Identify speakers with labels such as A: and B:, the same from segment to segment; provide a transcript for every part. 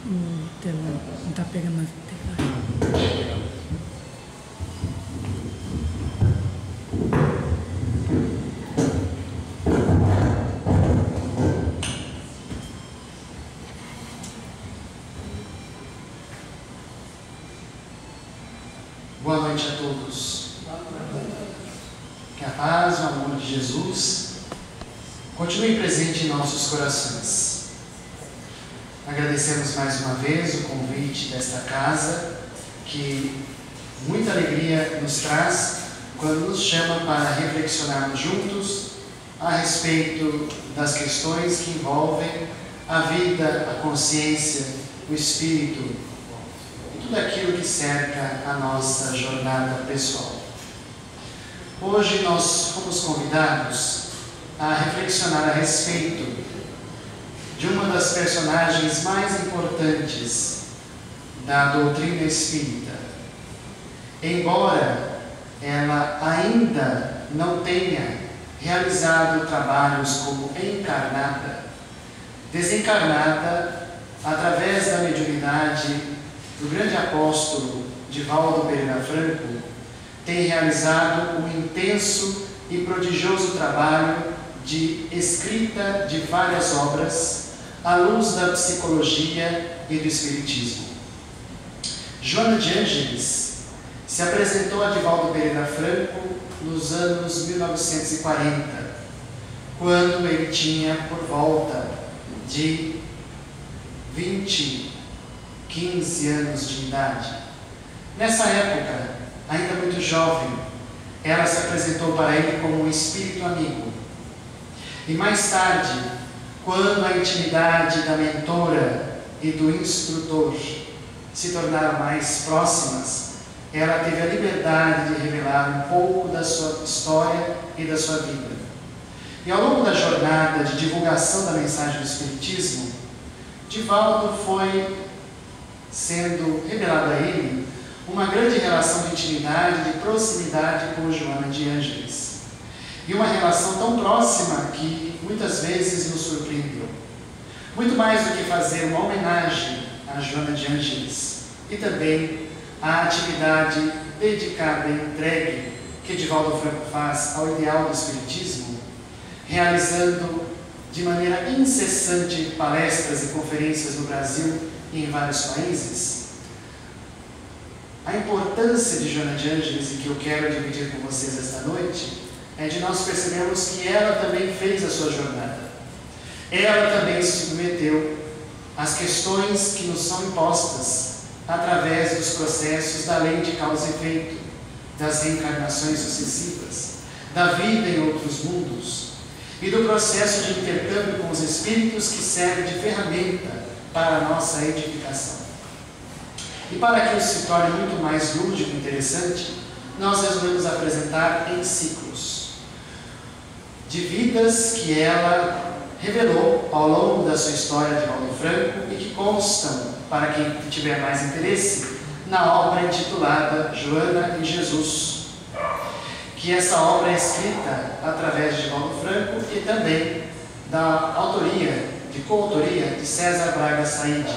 A: O telão não está pegando na tecla.
B: Boa noite a todos. Que a paz, o amor de Jesus continue presente em nossos corações. Agradecemos mais uma vez o convite desta casa, que muita alegria nos traz quando nos chama para reflexionarmos juntos a respeito das questões que envolvem a vida, a consciência, o espírito e tudo aquilo que cerca a nossa jornada pessoal. Hoje nós fomos convidados a reflexionar a respeito de uma das personagens mais importantes da doutrina espírita. Embora ela ainda não tenha realizado trabalhos como encarnada, desencarnada, através da mediunidade do grande apóstolo Divaldo Pereira Franco, tem realizado um intenso e prodigioso trabalho de escrita de várias obras à luz da psicologia e do espiritismo. Joana de Ângeles se apresentou a Divaldo Pereira Franco nos anos 1940, quando ele tinha por volta de 15 anos de idade. Nessa época, ainda muito jovem, ela se apresentou para ele como um espírito amigo. E mais tarde, quando a intimidade da mentora e do instrutor se tornaram mais próximas, ela teve a liberdade de revelar um pouco da sua história e da sua vida. E ao longo da jornada de divulgação da mensagem do Espiritismo, Divaldo foi sendo revelado a ele uma grande relação de intimidade, de proximidade com Joana de Ângeles. E uma relação tão próxima que muitas vezes nos surpreendeu. Muito mais do que fazer uma homenagem a Joana de Ângeles e também a atividade dedicada e entregue que Divaldo Franco faz ao ideal do Espiritismo, realizando de maneira incessante palestras e conferências no Brasil e em vários países. A importância de Joana de Ângeles, e que eu quero dividir com vocês esta noite, é de nós percebermos que ela também fez a sua jornada. Ela também se submeteu às questões que nos são impostas através dos processos da lei de causa e efeito, das reencarnações sucessivas, da vida em outros mundos e do processo de intercâmbio com os espíritos que serve de ferramenta para a nossa edificação. E para que isso se torne muito mais lúdico e interessante, nós resolvemos apresentar em ciclos de vidas que ela revelou ao longo da sua história de Divaldo Franco e que constam, para quem tiver mais interesse, na obra intitulada Joana e Jesus, que essa obra é escrita através de Divaldo Franco e também da autoria, de coautoria de César Braga Said,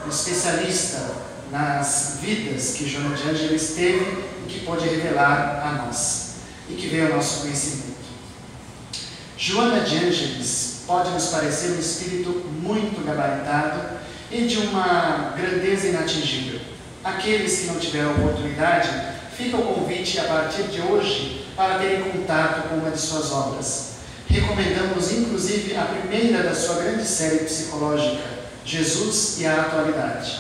B: um especialista nas vidas que Joana de Ângeles teve e que pôde revelar a nós e que veio ao nosso conhecimento. Joana de Ângeles pode nos parecer um espírito muito gabaritado e de uma grandeza inatingível. Aqueles que não tiveram oportunidade, fica o convite a partir de hoje para terem contato com uma de suas obras. Recomendamos inclusive a primeira da sua grande série psicológica, Jesus e a Atualidade.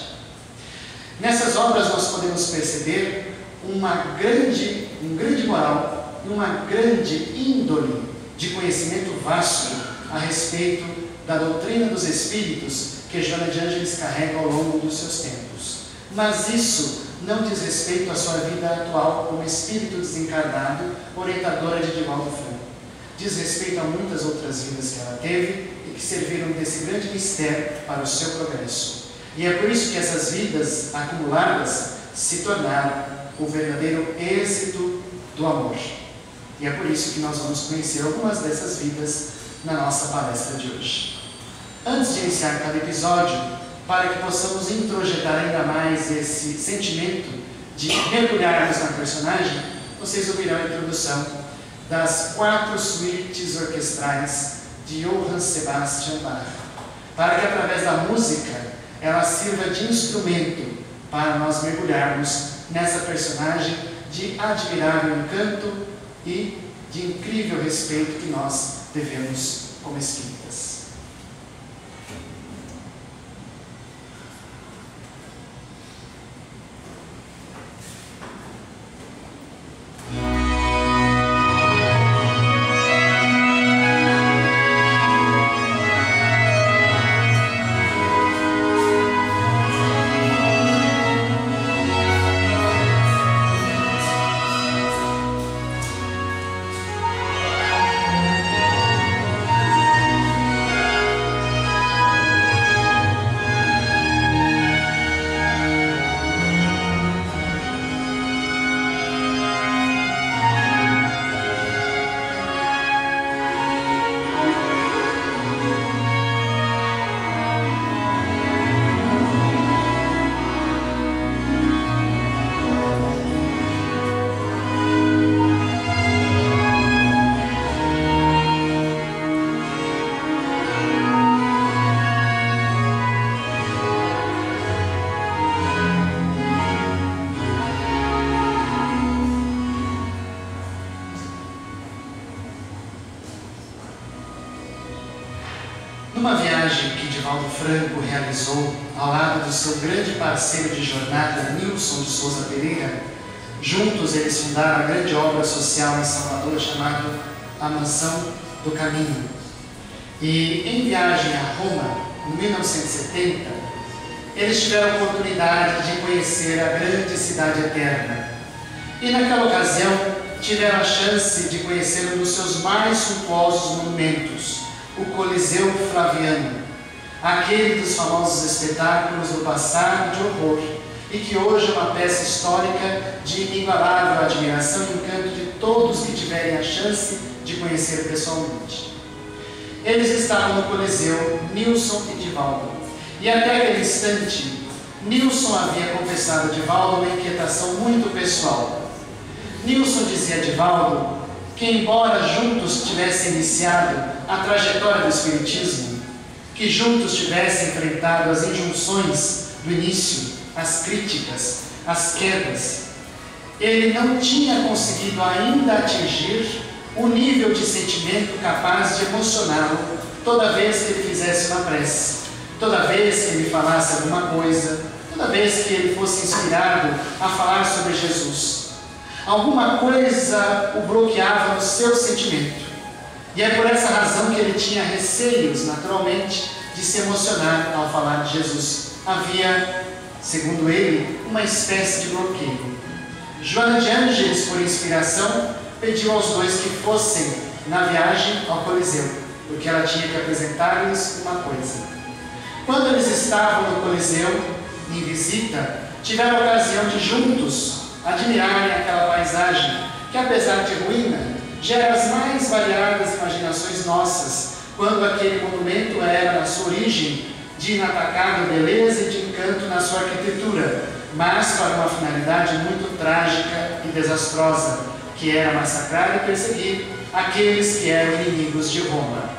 B: Nessas obras nós podemos perceber um grande moral e uma grande índole de conhecimento vasto a respeito da doutrina dos espíritos que Joana de Ângeles carrega ao longo dos seus tempos. Mas isso não diz respeito à sua vida atual como espírito desencarnado, orientadora de Divaldo Franco. Diz respeito a muitas outras vidas que ela teve e que serviram desse grande mistério para o seu progresso. E é por isso que essas vidas acumuladas se tornaram o verdadeiro êxito do amor. E é por isso que nós vamos conhecer algumas dessas vidas na nossa palestra de hoje. Antes de iniciar cada episódio, para que possamos introjetar ainda mais esse sentimento de mergulharmos na personagem, vocês ouvirão a introdução das 4 suítes orquestrais de Johann Sebastian Bach, para que através da música ela sirva de instrumento para nós mergulharmos nessa personagem de admirável encanto e de incrível respeito que nós devemos como espíritas. Numa viagem que Divaldo Franco realizou ao lado do seu grande parceiro de jornada, Nilson de Souza Pereira, juntos eles fundaram a grande obra social em Salvador chamada A Mansão do Caminho. E em viagem a Roma, em 1970, eles tiveram a oportunidade de conhecer a grande cidade eterna. E naquela ocasião tiveram a chance de conhecer um dos seus mais suntuosos monumentos, o Coliseu Flaviano, aquele dos famosos espetáculos do passado de horror, e que hoje é uma peça histórica de inigualável admiração e encanto de todos que tiverem a chance de conhecer pessoalmente. Eles estavam no Coliseu, Nilson e Divaldo, e até aquele instante, Nilson havia confessado a Divaldo uma inquietação muito pessoal. Nilson dizia a Divaldo que, embora juntos tivessem iniciado a trajetória do Espiritismo, que juntos tivessem enfrentado as injunções do início, as críticas, as quedas, ele não tinha conseguido ainda atingir o nível de sentimento capaz de emocioná-lo toda vez que ele fizesse uma prece, toda vez que ele falasse alguma coisa, toda vez que ele fosse inspirado a falar sobre Jesus. Alguma coisa o bloqueava no seu sentimento. E é por essa razão que ele tinha receios, naturalmente, de se emocionar ao falar de Jesus. Havia, segundo ele, uma espécie de bloqueio. Joana de Ângeles, por inspiração, pediu aos dois que fossem na viagem ao Coliseu, porque ela tinha que apresentar-lhes uma coisa. Quando eles estavam no Coliseu, em visita, tiveram a ocasião de juntos admirarem aquela paisagem, que apesar de ruína, gera as mais variadas imaginações nossas, quando aquele monumento era, na sua origem, de inatacável beleza e de encanto na sua arquitetura, mas para uma finalidade muito trágica e desastrosa, que era massacrar e perseguir aqueles que eram inimigos de Roma.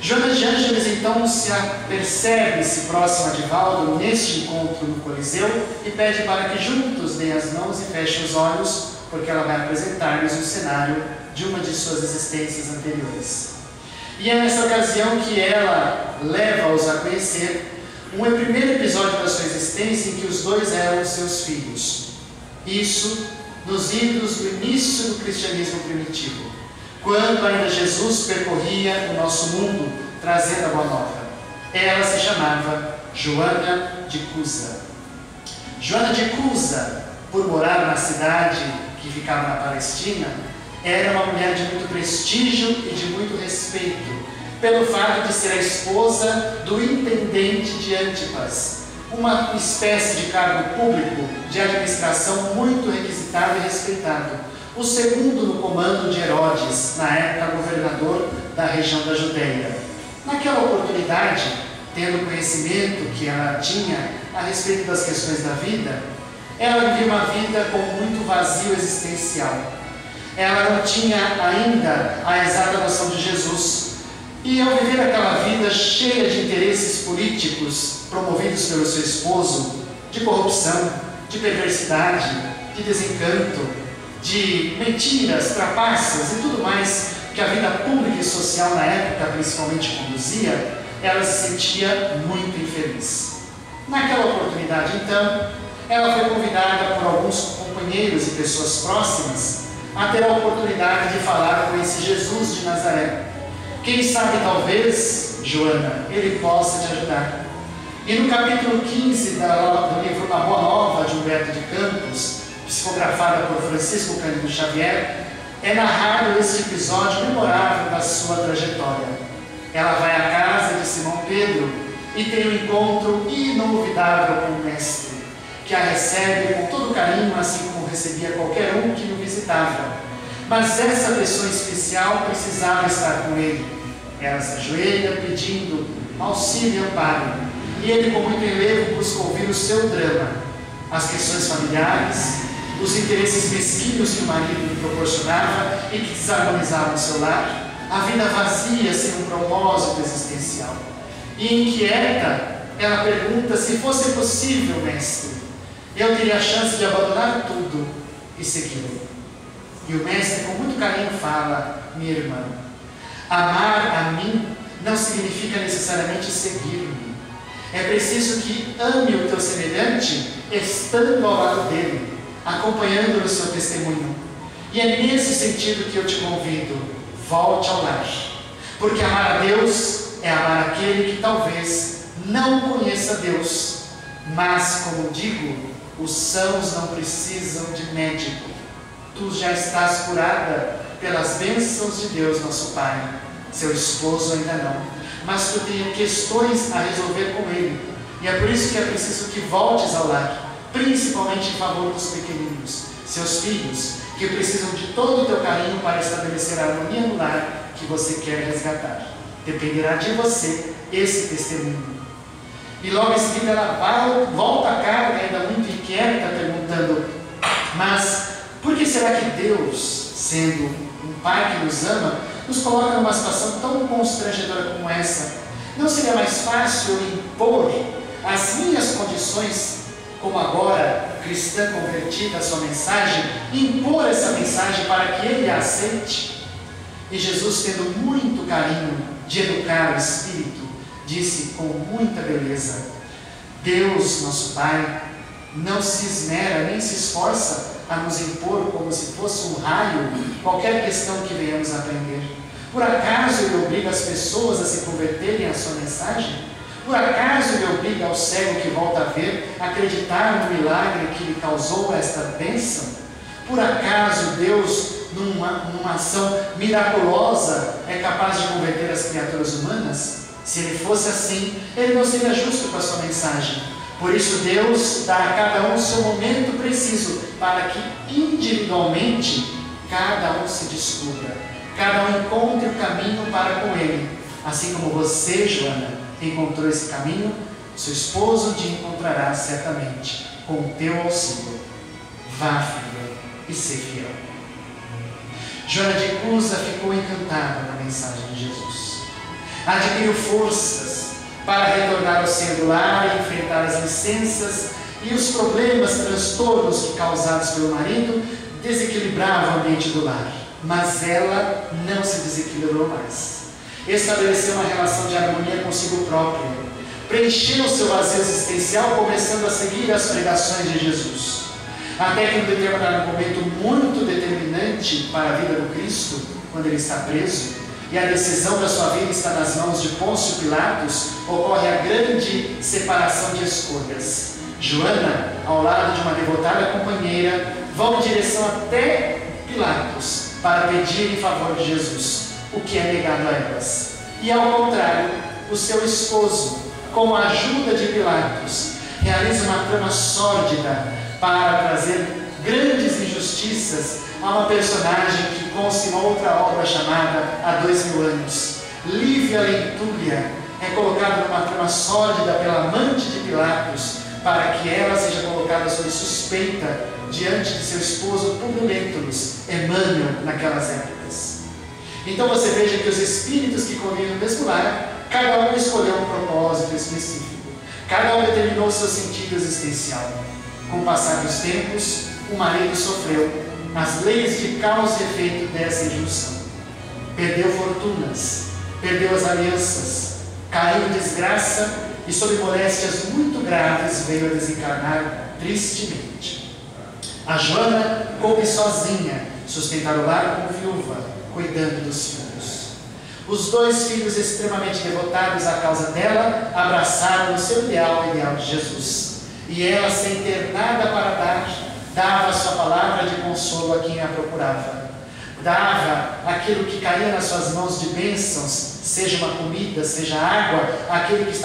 B: Joana de Ângeles então se apercebe-se próxima de Divaldo neste encontro no Coliseu e pede para que juntos deem as mãos e fechem os olhos, porque ela vai apresentar-lhes um cenário de uma de suas existências anteriores. E é nessa ocasião que ela leva-os a conhecer um primeiro episódio da sua existência em que os dois eram seus filhos. Isso nos idos do início do cristianismo primitivo, quando ainda Jesus percorria o nosso mundo trazendo a boa nova. Ela se chamava Joana de Cusa. Joana de Cusa, por morar na cidade que ficava na Palestina, era uma mulher de muito prestígio e de muito respeito, pelo fato de ser a esposa do intendente de Antipas, uma espécie de cargo público de administração muito requisitado e respeitado, o segundo no comando de Herodes, na época governador da região da Judéia. Naquela oportunidade, tendo o conhecimento que ela tinha a respeito das questões da vida, ela vivia uma vida com muito vazio existencial. Ela não tinha ainda a exata noção de Jesus. E ao viver aquela vida cheia de interesses políticos promovidos pelo seu esposo, de corrupção, de perversidade, de desencanto, de mentiras, trapaças e tudo mais que a vida pública e social na época principalmente conduzia, ela se sentia muito infeliz. Naquela oportunidade, então, ela foi convidada por alguns companheiros e pessoas próximas a ter a oportunidade de falar com esse Jesus de Nazaré. Quem sabe, talvez, Joana, ele possa te ajudar. E no capítulo 15 do livro A Boa Nova, de Humberto de Campos, psicografada por Francisco Cândido Xavier, é narrado este episódio memorável da sua trajetória. Ela vai à casa de Simão Pedro e tem um encontro inolvidável com o Mestre, que a recebe com todo carinho, assim como recebia qualquer um que o visitava. Mas essa pessoa especial precisava estar com ele. Ela se ajoelha pedindo auxílio e amparo, e ele, com muito enlevo, busca ouvir o seu drama, as questões familiares, os interesses mesquinhos que o marido lhe proporcionava e que desarmonizavam o seu lar, a vida vazia sem um propósito existencial. E inquieta, ela pergunta se fosse possível, mestre, eu teria a chance de abandonar tudo e segui-lo. E o mestre, com muito carinho, fala: minha irmã, amar a mim não significa necessariamente seguir-me. É preciso que ame o teu semelhante estando ao lado dele, acompanhando o seu testemunho. E é nesse sentido que eu te convido: volte ao lar. Porque amar a Deus é amar aquele que talvez não conheça Deus. Mas, como digo, os sãos não precisam de médico. Tu já estás curada pelas bênçãos de Deus, nosso Pai. Seu esposo ainda não. Mas tu tens questões a resolver com ele. E é por isso que é preciso que voltes ao lar, principalmente em favor dos pequeninos, seus filhos, que precisam de todo o teu carinho para estabelecer a harmonia no lar que você quer resgatar. Dependerá de você esse testemunho. E logo em seguida ela volta a casa, ainda muito inquieta, perguntando: mas por que será que Deus, sendo um Pai que nos ama, nos coloca numa situação tão constrangedora como essa? Não seria mais fácil impor as minhas condições, como agora cristã convertida, a sua mensagem, impor essa mensagem para que ele a aceite? E Jesus, tendo muito carinho de educar o Espírito, disse com muita beleza: Deus, nosso Pai, não se esmera nem se esforça a nos impor como se fosse um raio qualquer questão que venhamos a aprender. Por acaso ele obriga as pessoas a se converterem à sua mensagem? Por acaso ele obriga ao cego que volta a ver a acreditar no milagre que lhe causou esta bênção? Por acaso Deus, numa ação miraculosa, é capaz de converter as criaturas humanas? Se ele fosse assim, ele não seria justo com a sua mensagem. Por isso Deus dá a cada um o seu momento preciso, para que individualmente cada um se descubra, cada um encontre o caminho para com ele. Assim como você, Joana, encontrou esse caminho, seu esposo te encontrará certamente, com o teu auxílio. Vá, filha, e ser fiel. Joana de Cusa ficou encantada na mensagem de Jesus. Adquiriu forças para retornar ao seio do lar e enfrentar as licenças e os problemas, transtornos que, causados pelo marido, desequilibravam o ambiente do lar. Mas ela não se desequilibrou mais. Estabeleceu uma relação de harmonia consigo própria. Preencheu o seu vazio existencial, começando a seguir as pregações de Jesus. Até que, em um determinado momento muito determinante para a vida do Cristo, quando ele está preso, e a decisão da sua vida está nas mãos de Pôncio Pilatos, ocorre a grande separação de escolhas. Joana, ao lado de uma devotada companheira, vão em direção até Pilatos para pedir em favor de Jesus, o que é negado a elas. E ao contrário, o seu esposo, com a ajuda de Pilatos, realiza uma trama sórdida para trazer grandes injustiças a uma personagem que consta em outra obra chamada Há 2000 anos, Lívia Lentúlia, é colocado numa trama sórdida pela amante de Pilatos, para que ela seja colocada sob suspeita diante de seu esposo Públio Lentulus, Emmanuel, naquelas épocas. Então você veja que os espíritos que convivem no mesmo lar, cada um escolheu um propósito específico, cada um determinou seu sentido existencial. Com o passar dos tempos, o marido sofreu as leis de causa e efeito dessa injunção. Perdeu fortunas, perdeu as alianças, caiu em desgraça e, sob moléstias muito graves, veio a desencarnar tristemente. A Joana coube sozinha sustentar o lar como viúva, cuidando dos filhos. Os dois filhos, extremamente devotados à causa dela, abraçaram o seu ideal de Jesus. E ela, sem ter nada para dar, dava a sua palavra de consolo a quem a procurava. Dava aquilo que caía nas suas mãos de bênçãos, seja uma comida, seja água, aquele que